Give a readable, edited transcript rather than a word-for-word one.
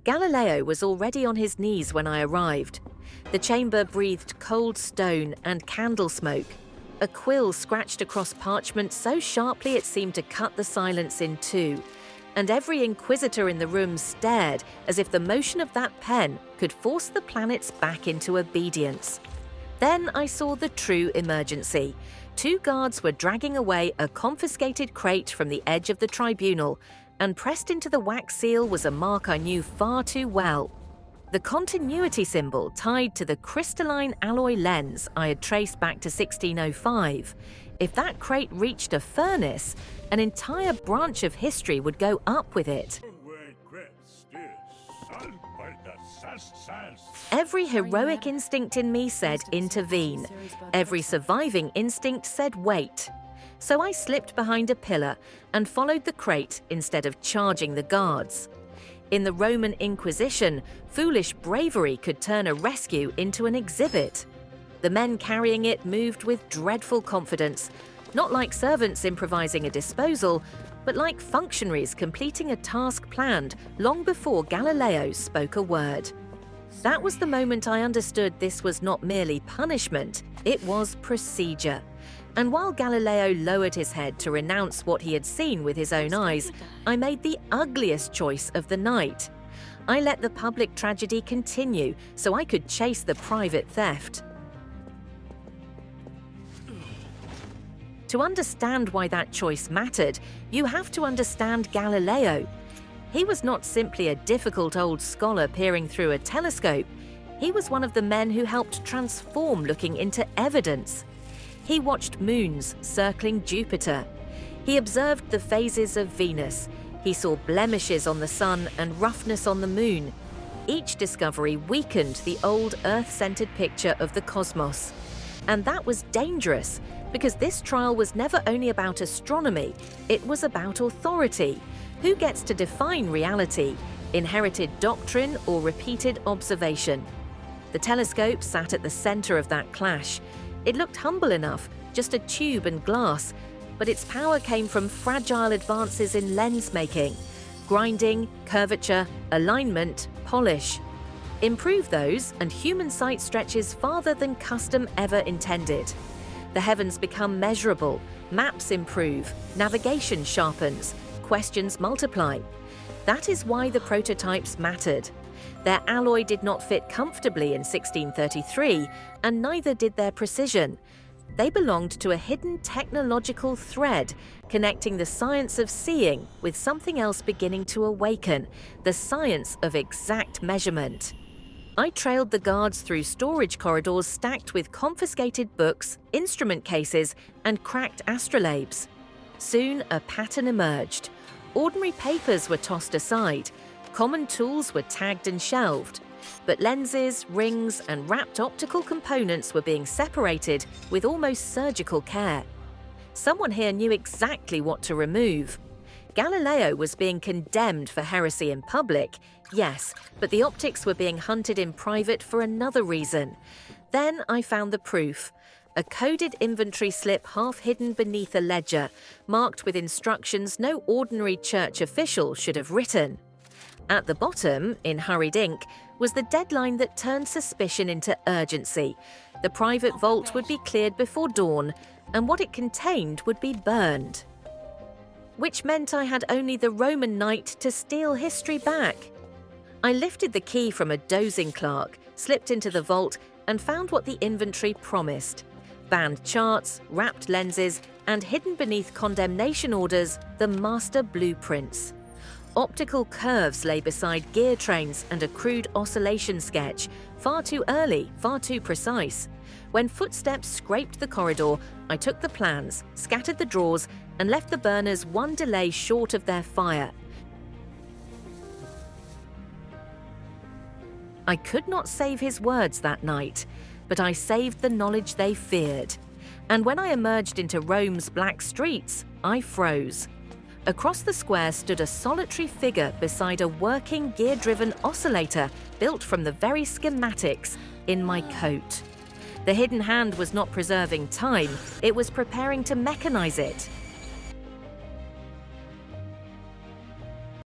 Galileo was already on his knees when I arrived. The chamber breathed cold stone and candle smoke. A quill scratched across parchment so sharply it seemed to cut the silence in two, and every inquisitor in the room stared as if the motion of that pen could force the planets back into obedience. Then I saw the true emergency. 2 guards were dragging away a confiscated crate from the edge of the tribunal, and pressed into the wax seal was a mark I knew far too well. The continuity symbol tied to the crystalline alloy lens I had traced back to 1605. If that crate reached a furnace, an entire branch of history would go up with it. Every heroic instinct in me said intervene. Every surviving instinct said wait. So I slipped behind a pillar and followed the crate instead of charging the guards. In the Roman Inquisition, foolish bravery could turn a rescue into an exhibit. The men carrying it moved with dreadful confidence, not like servants improvising a disposal, but like functionaries completing a task planned long before Galileo spoke a word. That was the moment I understood this was not merely punishment, it was procedure. And while Galileo lowered his head to renounce what he had seen with his own eyes, I made the ugliest choice of the night. I let the public tragedy continue so I could chase the private theft. To understand why that choice mattered, you have to understand Galileo. He was not simply a difficult old scholar peering through a telescope. He was one of the men who helped transform looking into evidence. He watched moons circling Jupiter. He observed the phases of Venus. He saw blemishes on the sun and roughness on the moon. Each discovery weakened the old Earth-centered picture of the cosmos. And that was dangerous, because this trial was never only about astronomy, it was about authority. Who gets to define reality, inherited doctrine or repeated observation? The telescope sat at the center of that clash. It looked humble enough, just a tube and glass, but its power came from fragile advances in lens making, grinding, curvature, alignment, polish. Improve those, and human sight stretches farther than custom ever intended. The heavens become measurable, maps improve, navigation sharpens, questions multiply. That is why the prototypes mattered. Their alloy did not fit comfortably in 1633, and neither did their precision. They belonged to a hidden technological thread, connecting the science of seeing with something else beginning to awaken, the science of exact measurement. I trailed the guards through storage corridors stacked with confiscated books, instrument cases, and cracked astrolabes. Soon a pattern emerged. Ordinary papers were tossed aside. Common tools were tagged and shelved, but lenses, rings, and wrapped optical components were being separated with almost surgical care. Someone here knew exactly what to remove. Galileo was being condemned for heresy in public, yes, but the optics were being hunted in private for another reason. Then I found the proof. A coded inventory slip half hidden beneath a ledger, marked with instructions no ordinary church official should have written. At the bottom, in hurried ink, was the deadline that turned suspicion into urgency. The private vault would be cleared before dawn, and what it contained would be burned. Which meant I had only the Roman night to steal history back. I lifted the key from a dozing clerk, slipped into the vault, and found what the inventory promised. Banned charts, wrapped lenses, and hidden beneath condemnation orders, the master blueprints. Optical curves lay beside gear trains and a crude oscillation sketch, far too early, far too precise. When footsteps scraped the corridor, I took the plans, scattered the drawers, and left the burners one delay short of their fire. I could not save his words that night, but I saved the knowledge they feared. And when I emerged into Rome's black streets, I froze. Across the square stood a solitary figure beside a working gear-driven oscillator built from the very schematics in my coat. The hidden hand was not preserving time, it was preparing to mechanize it.